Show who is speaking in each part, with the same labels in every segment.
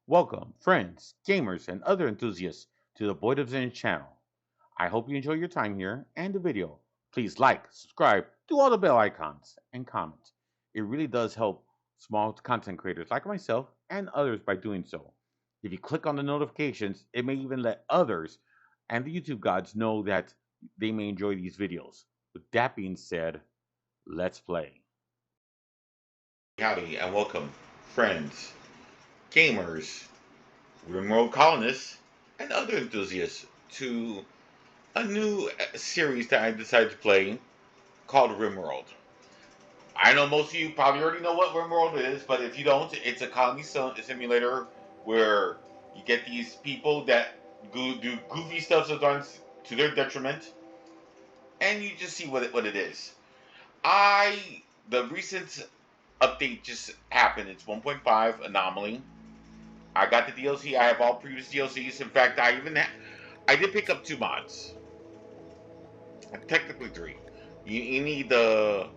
Speaker 1: Welcome, friends, gamers, and other enthusiasts to the BoydofZINJ channel. I hope you enjoy your time here and the video. Please like, subscribe, do all the bell icons, and comment. It really does help small content creators like myself and others by doing so. If you click on the notifications, it may even let others and the YouTube gods know that they may enjoy these videos. With that being said, let's play. Howdy and welcome, friends, gamers, Rimworld colonists, and other enthusiasts to a new series that I decided to play called Rimworld. I know most of you probably already know what Rimworld is, but if you don't, it's a colony simulator where you get these people that do goofy stuff sometimes to their detriment, and you just see what it is. The recent update just happened. It's 1.5 Anomaly. I got the DLC. I have all previous DLCs. In fact, I did pick up 2 mods. Technically 3. You need the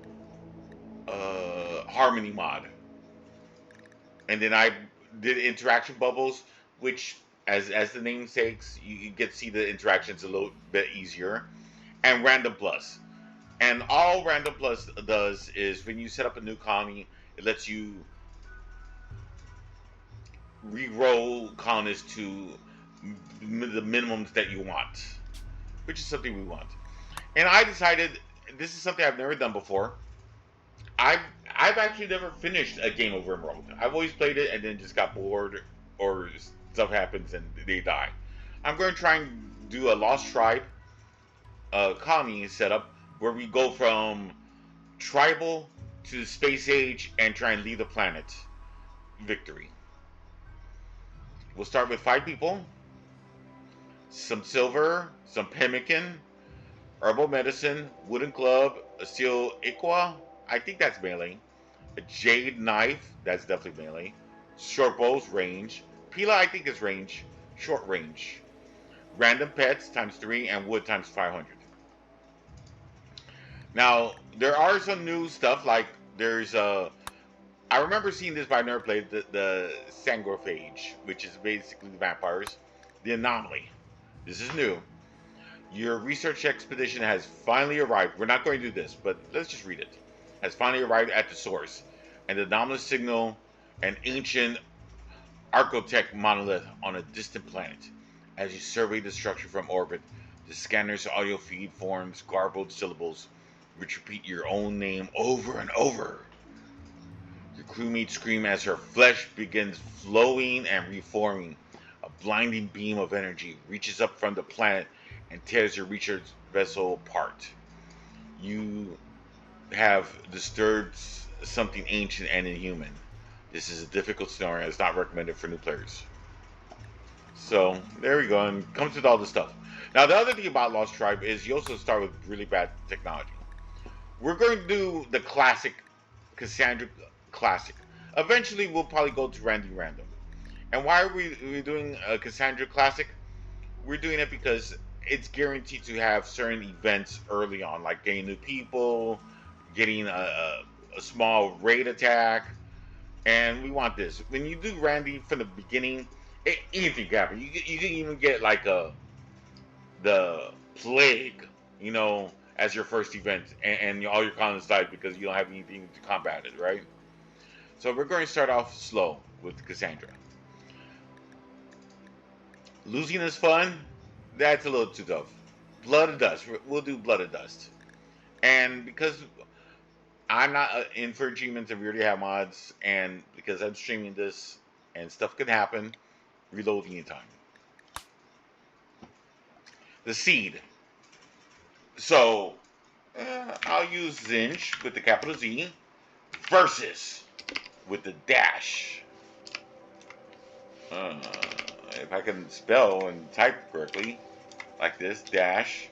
Speaker 1: Harmony mod, and then I did interaction bubbles, which, as the name says, you get to see the interactions a little bit easier, and Random Plus. And all Random Plus does is when you set up a new colony, it lets you re-roll colonies to the minimums that you want, which is something we want. And I decided this is something I've never done before. I've actually never finished a game of Rimworld. I've always played it and then just got bored, or stuff happens and they die. I'm going to try and do a Lost Tribe colony setup where we go from tribal to space age and try and leave the planet victory. We'll start with 5 people, some silver, some pemmican, herbal medicine, wooden club, a steel iqua, I think that's melee, a jade knife, that's definitely melee, short bows, range, pila, I think is range, short range, random pets times 3, and wood times 500. Now, there are some new stuff, like there's I remember seeing this, but I never played the Sangrophage, which is basically vampires. The Anomaly. This is new. Your research expedition has finally arrived. We're not going to do this, but let's just read it. Has finally arrived at the source, and the anomalous signal an ancient architect monolith on a distant planet. As you survey the structure from orbit, the scanner's audio feed forms garbled syllables which repeat your own name over and over. Your crewmates scream as her flesh begins flowing and reforming. A blinding beam of energy reaches up from the planet and tears your research vessel apart. You have disturbed something ancient and inhuman. This is a difficult scenario and is not recommended for new players. So, there we go, and it comes with all this stuff. Now, the other thing about Lost Tribe is you also start with really bad technology. We're going to do the classic Cassandra Classic. Eventually, we'll probably go to Random. And why are we doing a Cassandra Classic? We're doing it because it's guaranteed to have certain events early on, like getting new people, getting a small raid attack, and we want this. When you do Randy from the beginning, anything can happen. You can even get like the plague, as your first event, and all your colonists died because you don't have anything to combat it, right? So we're going to start off slow with Cassandra. Losing is fun. That's a little too tough. Blood of Dust. We'll do Blood of Dust. And because I'm not in for achievements and we already have mods, and because I'm streaming this and stuff can happen, reload anytime. The Seed. So, I'll use Zinj with the capital Z versus with the dash. If I can spell and type correctly, like this, dash,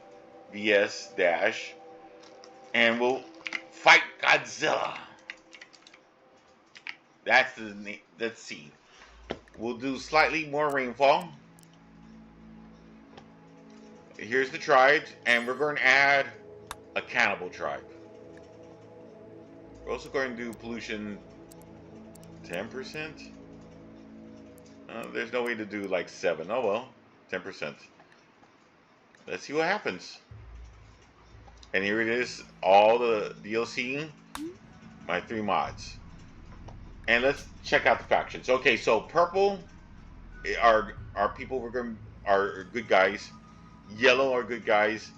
Speaker 1: VS dash, and we'll fight Godzilla. That's the Seed. We'll do slightly more rainfall. Here's the tribes, and we're going to add a cannibal tribe. We're also going to do pollution 10%. There's no way to do like 7. Oh well, 10%. Let's see what happens. And here it is, all the DLC, my 3 mods. And let's check out the factions. Okay, so purple are people we're going are good guys. Yellow are good guys,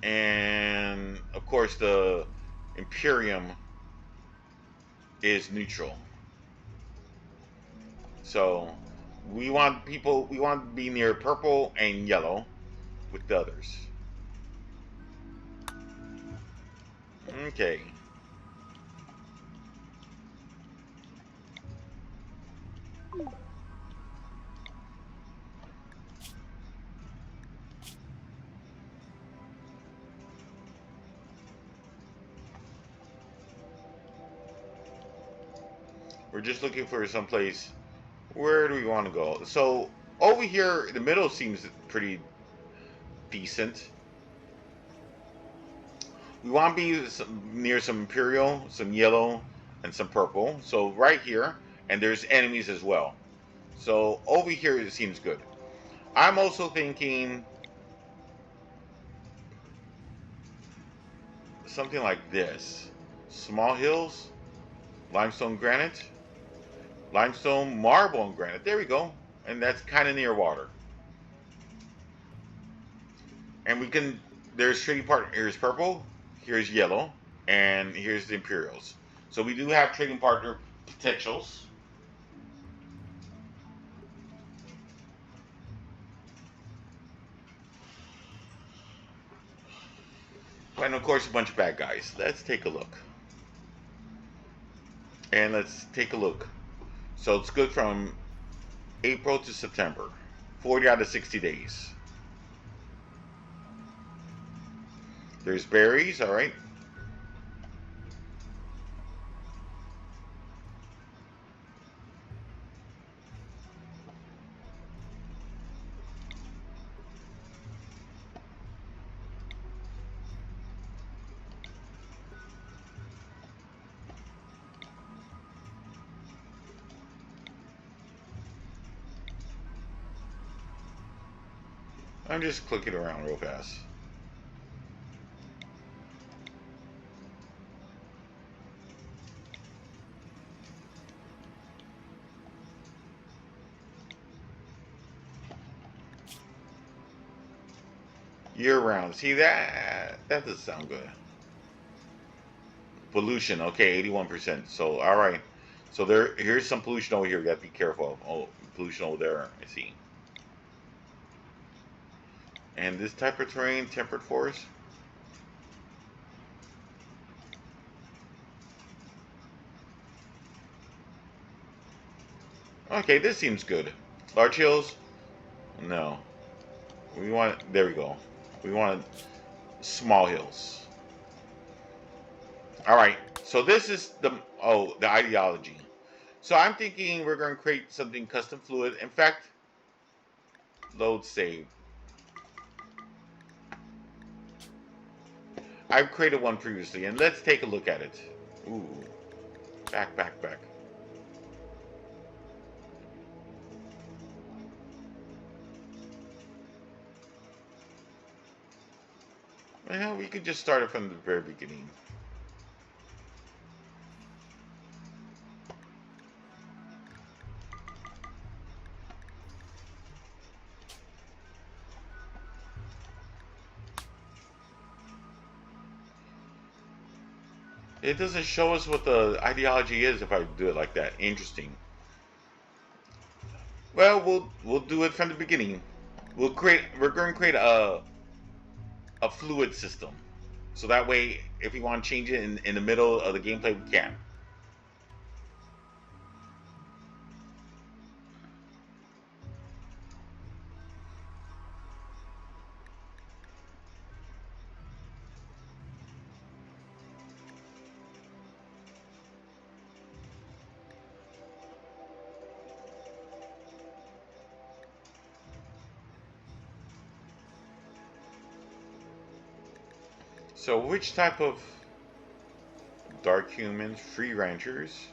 Speaker 1: and of course the Imperium is neutral. So we want to be near purple and yellow with the others. Okay. We're just looking for some place. Where do we want to go? So over here, the middle seems pretty decent. We want to be near some Imperial, some yellow, and some purple. So right here, and there's enemies as well. So over here, it seems good. I'm also thinking something like this. Small hills, limestone granite, limestone, marble, and granite. There we go. And that's kind of near water. And we can, there's trading partner, here's purple, here's yellow, and here's the Imperials. So we do have trading partner potentials. And of course a bunch of bad guys. Let's take a look. And let's take a look. So it's good from April to September. 40 out of 60 days. There's berries, all right. I'm just clicking around real fast. Year round. See that? That does sound good. Pollution. Okay, 81%. So all right. So here's some pollution over here. You got to be careful of. Oh, pollution over there. I see. And this type of terrain, temperate forest. Okay, this seems good. Large hills? No. We want, there we go. We want small hills. All right. So this is the ideology. So I'm thinking we're going to create something custom fluid. In fact, load save. I've created one previously, and let's take a look at it. Ooh. Back. Well, we could just start it from the very beginning. It doesn't show us what the ideology is if I do it like that. Interesting. Well, we'll do it from the beginning. We're going to create a fluid system. So that way, if we want to change it in the middle of the gameplay, we can. So which type of dark humans, free ranchers?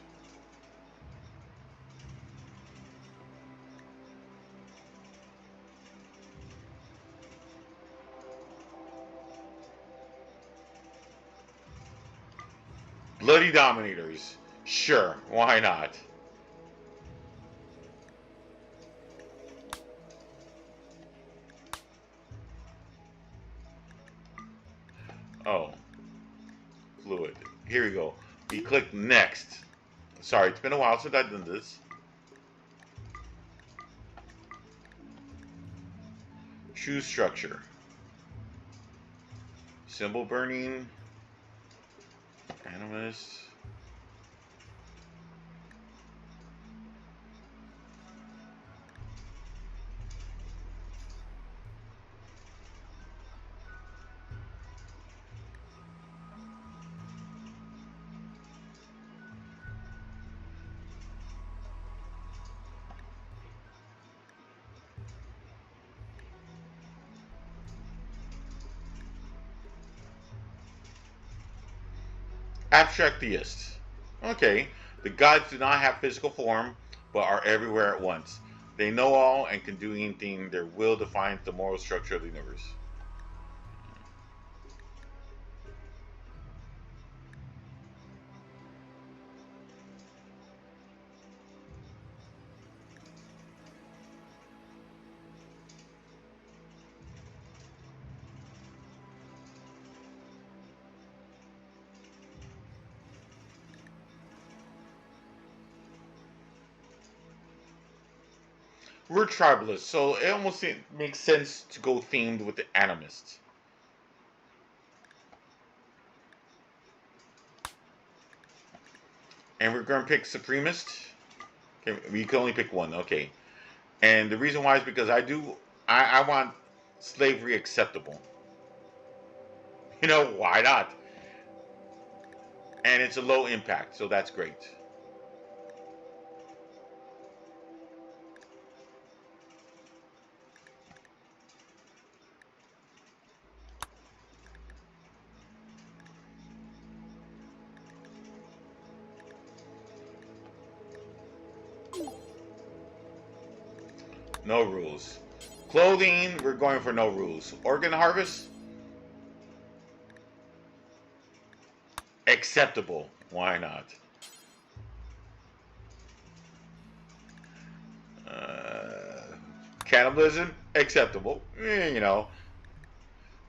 Speaker 1: Bloody Dominators. Sure, why not? Oh, fluid. Here we go. We click next. Sorry, it's been a while since I've done this. Choose structure. Symbol burning. Animus. Abstract theist. Okay, the gods do not have physical form, but are everywhere at once. They know all and can do anything. Their will defines the moral structure of the universe. We're tribalists, so it almost makes sense to go themed with the animists. And we're going to pick supremacist. Okay, we can only pick one. Okay. And the reason why is because I want slavery acceptable. You know, why not? And it's a low impact, so that's great. No rules. Clothing, we're going for no rules. Organ harvest, acceptable. Why not? Cannibalism, acceptable. You know.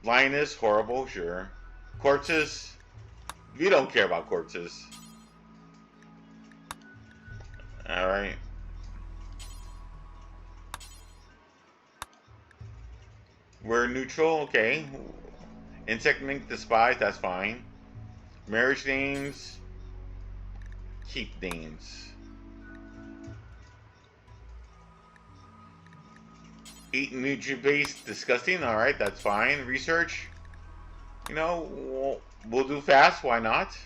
Speaker 1: Lioness, horrible, sure. Corpses, we don't care about corpses. Alright. We're neutral, okay. Insect link despise, that's fine. Marriage names, keep names. Eat nutrient based, disgusting, alright, that's fine. Research, you know, we'll do fast, why not?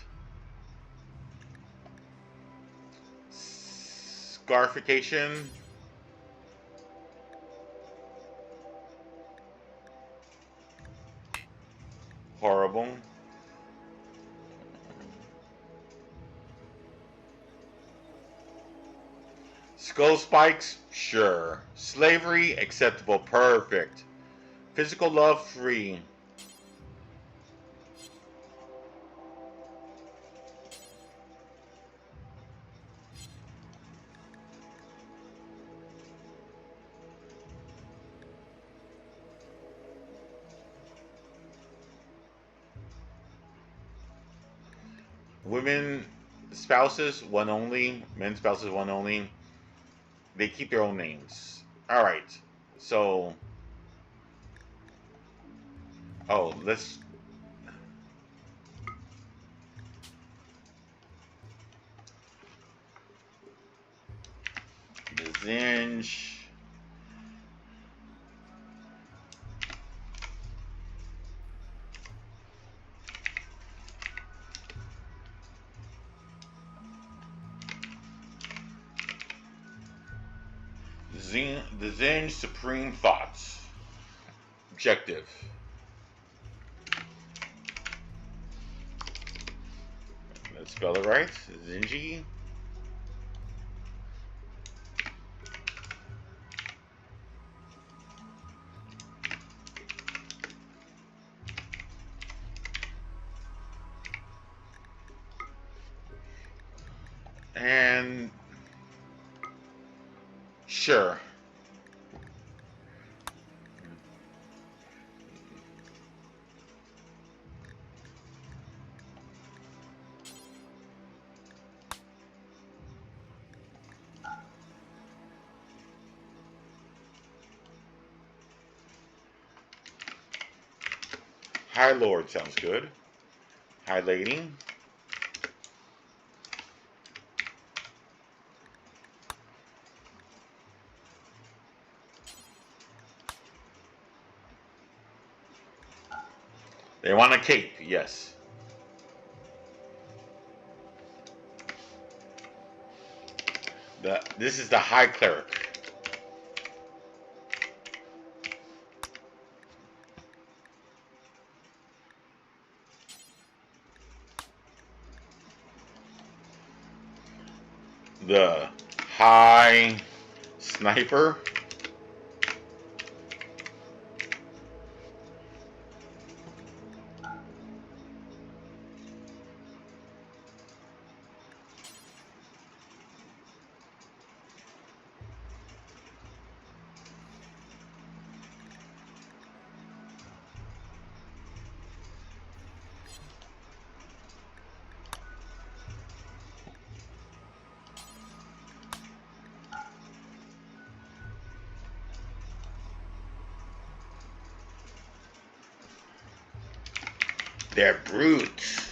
Speaker 1: Scarification. Horrible. Skull spikes, sure. Slavery, acceptable, perfect. Physical love, free. Women spouses, one only. Men spouses, one only. They keep their own names. Alright. So. Oh, let's. The Zinj. The Zinj Supreme Thoughts. Objective. Let's spell it right. Zinji. And sure. High Lord sounds good. High Lady. They want a cape, yes. This is the High Cleric. The High Sniper. They're brutes.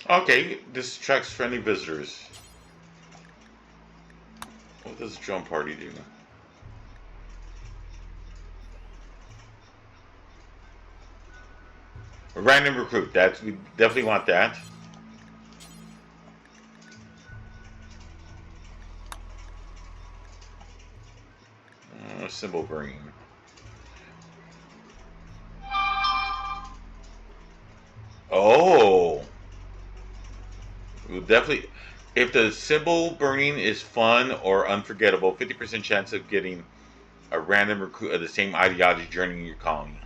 Speaker 1: Okay, this attracts friendly visitors. What does drum party do? A random recruit. We definitely want that. Symbol green. Oh, we'll definitely. If the symbol burning is fun or unforgettable, 50% chance of getting a random recruit of the same ideology joining your colony.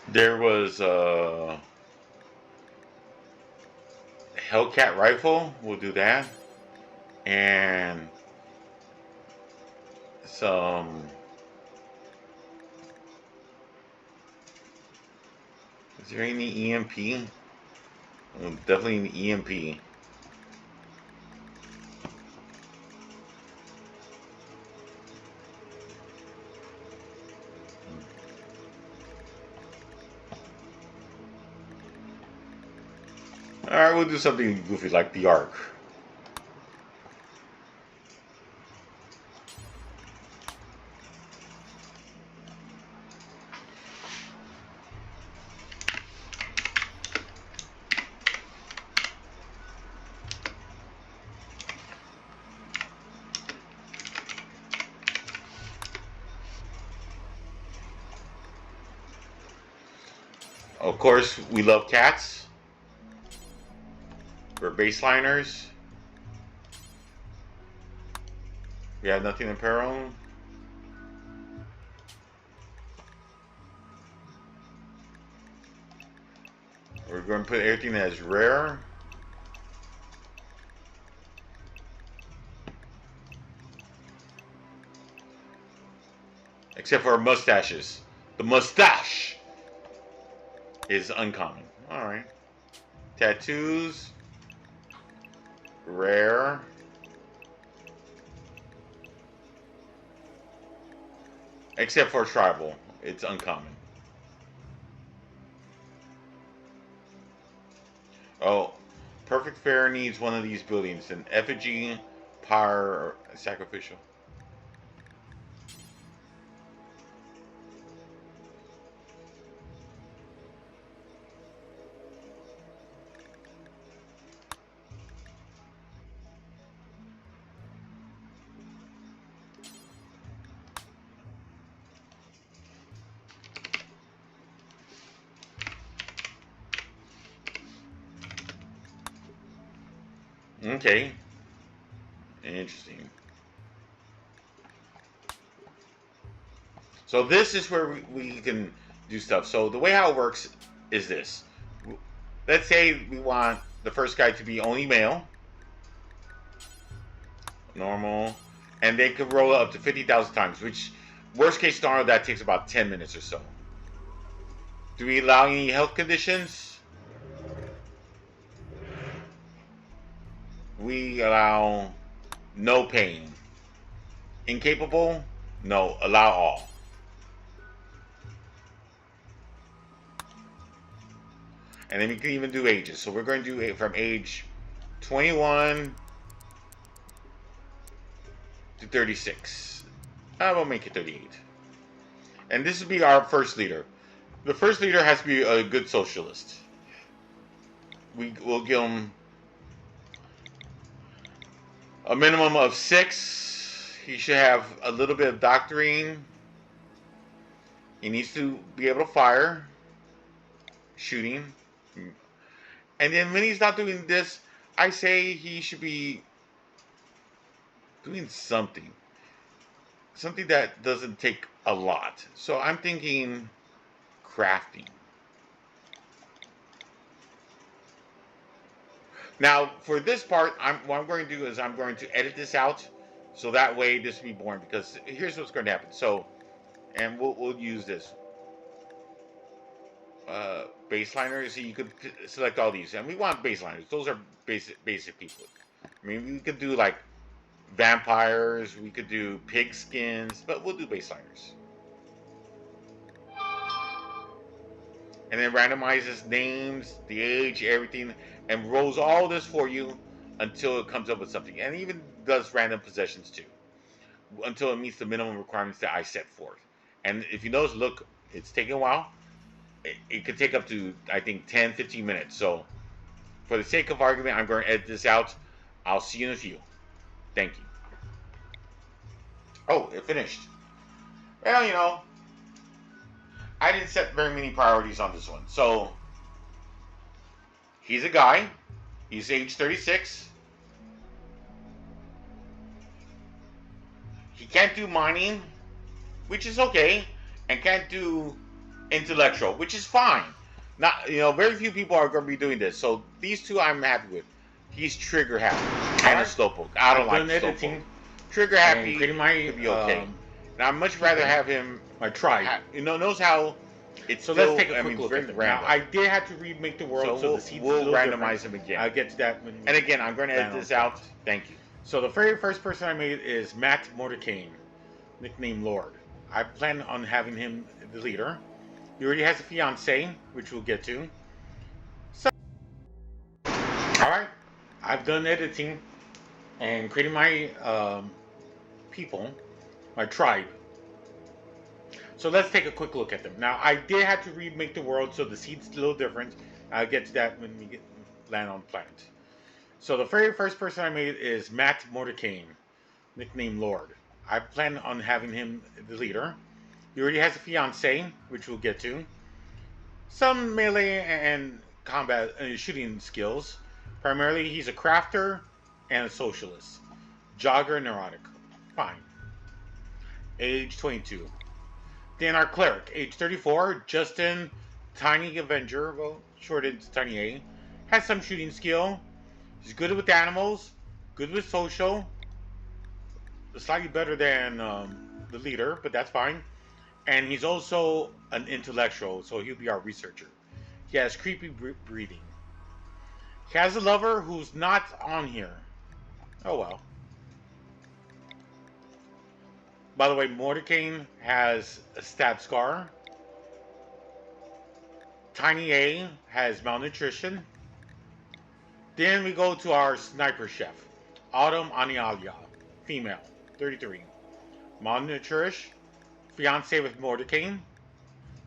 Speaker 1: There was a Hellcat rifle. We'll do that. And some. Is there any EMP? Definitely an EMP. Alright, we'll do something goofy like the Ark. Of course, we love cats. We're baseliners. We have nothing in peril. We're going to put everything as rare. Except for our mustaches. The mustache is uncommon. Alright. Tattoos. Rare. Except for tribal. It's uncommon. Oh. Perfect Fair needs one of these buildings. An effigy, pyre, or sacrificial. Okay. Interesting. So this is where we can do stuff. So the way how it works is this. Let's say we want the first guy to be only male. Normal. And they could roll up to 50,000 times, which worst case scenario, that takes about 10 minutes or so. Do we allow any health conditions? We allow no pain. Incapable? No. Allow all. And then we can even do ages. So we're going to do it from age 21 to 36. We'll make it 38. And this will be our first leader. The first leader has to be a good socialist. We'll give him a minimum of 6. He should have a little bit of doctoring. He needs to be able to fire. Shooting. And then when he's not doing this, I say he should be doing something. Something that doesn't take a lot. So I'm thinking crafting. Now, for this part, what I'm going to do is I'm going to edit this out, so that way this will be boring, because here's what's going to happen. So, and we'll use this. Baseliners, so you could select all these. And we want baseliners. Those are basic people. I mean, we could do like vampires, we could do pig skins, but we'll do baseliners. And then randomizes names, the age, everything, and rolls all this for you until it comes up with something. And even does random possessions too, until it meets the minimum requirements that I set forth. And if you notice, look, it's taking a while. It could take up to, I think, 10, 15 minutes. So for the sake of argument, I'm going to edit this out. I'll see you in a few. Thank you. Oh, it finished. Well, you know, I didn't set very many priorities on this one. So he's a guy. He's age 36. He can't do mining, which is okay, and can't do intellectual, which is fine. Not, you know, very few people are going to be doing this. So these two I'm happy with. He's trigger happy and a slowpoke. I don't like slowpoke. Trigger happy could be okay. Now I'd much rather have him.
Speaker 2: I tried.
Speaker 1: You know, knows how it's.
Speaker 2: So
Speaker 1: still,
Speaker 2: let's take a quick look at them. Now, I did have to remake the world, so the seeds
Speaker 1: we'll randomize them again.
Speaker 2: I'll get to that.
Speaker 1: And again, I'm going to edit this out. Thank you.
Speaker 2: So the very first person I made is Matt Mordecane, nicknamed Lord. I plan on having him the leader. He already has a fiance, which we'll get to. So I've done editing and creating my people, my tribe. So let's take a quick look at them. Now, I did have to remake the world, so the seed's a little different. I'll get to that when we land on the planet. So the very first person I made is Matt Mordecane, nicknamed Lord. I plan on having him the leader. He already has a fiance, which we'll get to. Some melee and combat shooting skills. Primarily, he's a crafter and a socialist. Jogger, neurotic. Fine. Age 22. Then our cleric, age 34, Justin, tiny Avenger, well, shortened to Tiny A, has some shooting skill. He's good with animals, good with social, slightly better than the leader, but that's fine. And he's also an intellectual, so he'll be our researcher. He has creepy breathing. He has a lover who's not on here. Oh well. By the way, Mordecane has a stab scar. Tiny A has malnutrition. Then we go to our sniper chef, Autumn Anialia, female, 33. Malnourished, fiance with Mordecane,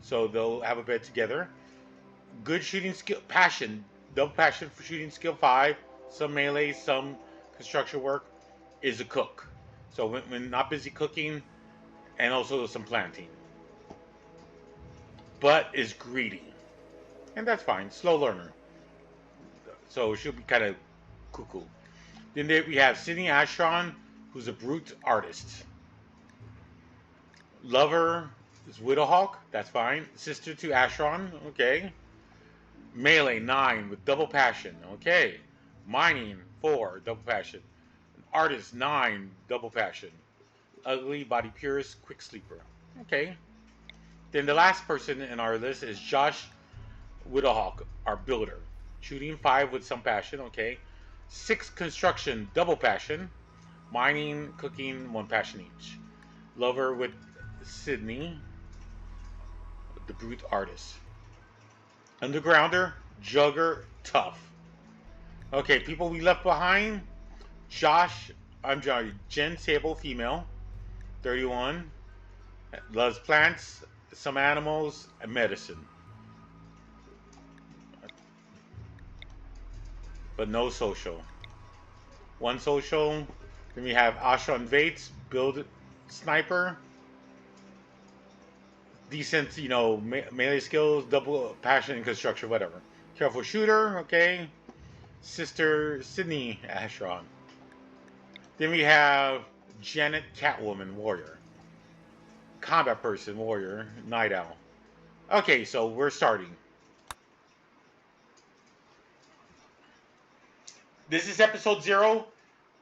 Speaker 2: so they'll have a bed together. Good shooting skill, passion, double passion for shooting skill 5, some melee, some construction work, is a cook. So when not busy cooking, and also some planting. But is greedy. And that's fine, slow learner. So she'll be kind of cuckoo. Then we have Sydney Ashron, who's a brute artist. Lover is Widowhawk, that's fine. Sister to Ashron, okay. Melee 9 with double passion, okay. Mining 4, double passion. Artist 9, double passion. Ugly, body purist, quick sleeper. Okay. Then the last person in our list is Josh Widowhawk, our builder. Shooting 5 with some passion, okay. 6 construction, double passion. Mining, cooking, 1 passion each. Lover with Sydney, the brute artist. Undergrounder, jugger, tough. Okay, people we left behind. Jen Sable, female, 31. Loves plants, some animals, and medicine. But no social. 1 social. Then we have Ashon Vates, build sniper. Decent, melee skills, double passion and construction, whatever. Careful shooter, okay. Sister Sydney Ashron. Then we have Janet Catwoman, warrior. Combat person, warrior, night owl. Okay, so we're starting. This is episode 0.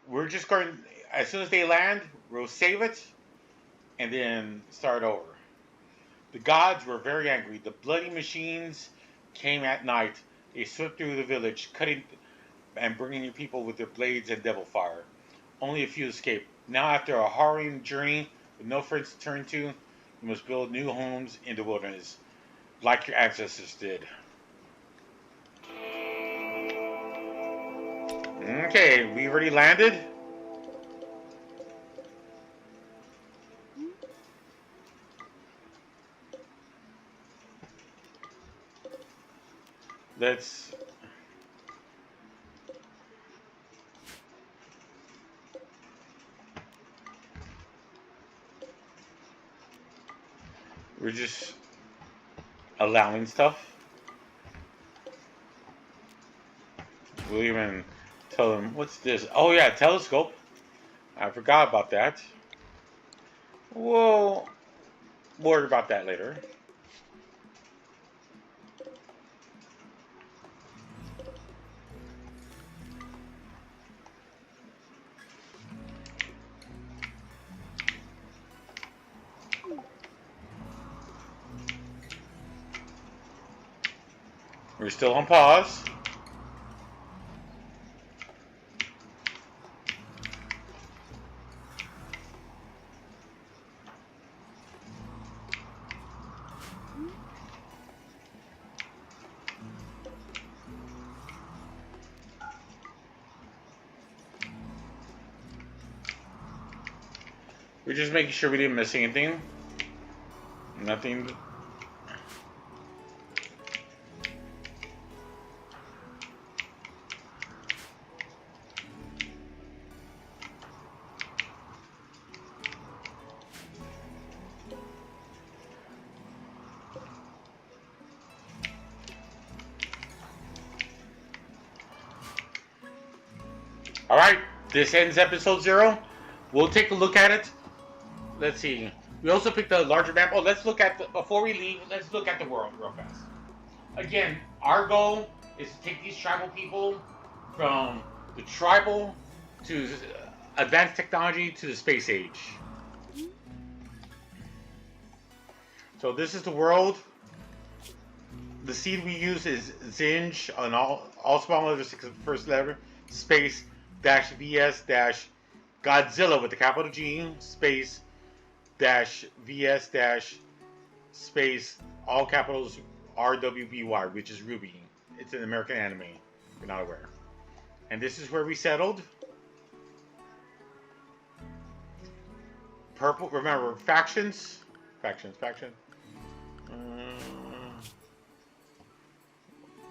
Speaker 2: We're just going, as soon as they land, we'll save it and then start over. The gods were very angry. The bloody machines came at night. They swept through the village, cutting and bringing your people with their blades and devil fire. Only a few escaped. Now, after a harrowing journey with no friends to turn to, you must build new homes in the wilderness, like your ancestors did. Okay, we already landed. We're just allowing stuff. We'll even tell them, what's this? Oh yeah, telescope. I forgot about that. We'll worry about that later. We're still on pause. We're just making sure we didn't miss anything. Nothing. All right, this ends episode 0. We'll take a look at it. Let's see. We also picked a larger map. Oh, let's look at the, before we leave, let's look at the world real fast. Again, our goal is to take these tribal people from the tribal to advanced technology to the space age. So this is the world. The seed we use is ZINJ on all small letters, first letter, space, dash VS dash Godzilla with the capital G, space, dash VS dash space, all capitals RWBY, which is Ruby. It's an American anime, if you're not aware. And this is where we settled. Purple, remember, factions.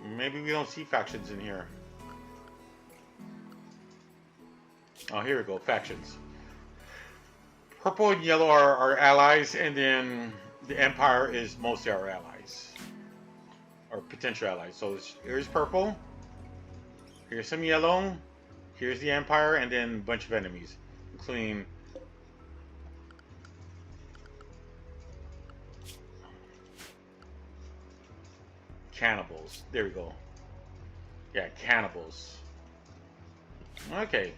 Speaker 2: Maybe we don't see factions in here. Oh, here we go, factions. Purple and yellow are our allies, and then the Empire is mostly our allies. Or potential allies. So here's purple. Here's some yellow. Here's the Empire, and then a bunch of enemies, including cannibals. There we go. Yeah, cannibals. Okay.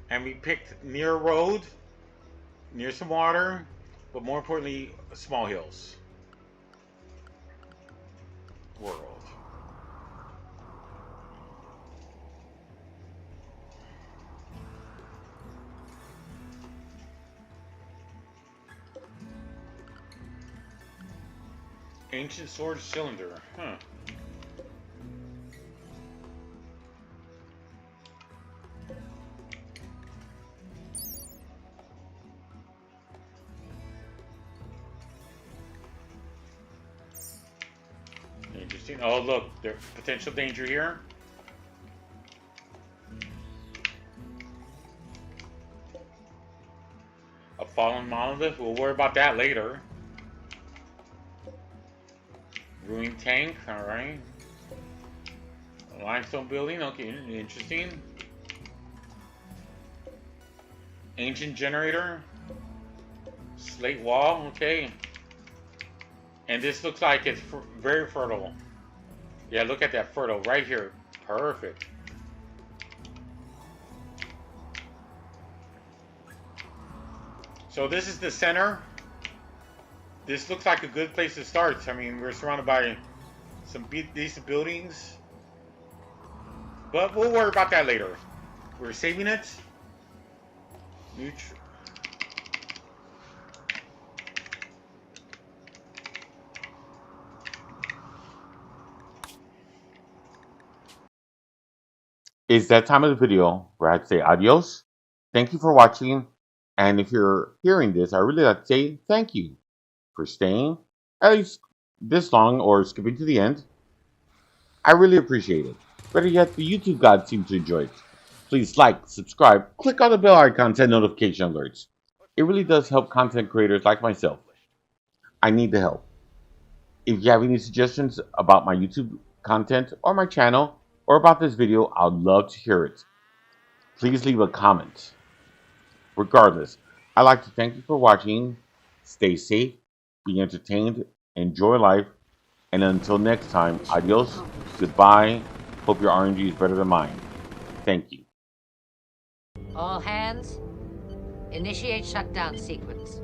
Speaker 2: And we picked near a road, near some water, but more importantly, small hills. World. Ancient sword cylinder, huh? Interesting. Oh, look, there's potential danger here. A fallen monolith. We'll worry about that later. Ruined tank. All right. A limestone building. Okay, interesting. Ancient generator. Slate wall. Okay. And this looks like it's very fertile. Yeah, look at that fertile right here. Perfect. So this is the center. This looks like a good place to start. I mean, we're surrounded by some decent buildings. But we'll worry about that later. We're saving it. It's that time of the video where I'd say adios. Thank you for watching. And if you're hearing this, I really like to say thank you for staying at least this long or skipping to the end. I really appreciate it. Better yet, the YouTube gods seem to enjoy it. Please like, subscribe, click on the bell icon to notification alerts. It really does help content creators like myself. I need the help. If you have any suggestions about my YouTube content or my channel or about this video, I'd love to hear it. Please leave a comment. Regardless, I'd like to thank you for watching. Stay safe, be entertained, enjoy life, and until next time, adios, goodbye. Hope your RNG is better than mine. Thank you.
Speaker 3: All hands, initiate shutdown sequence.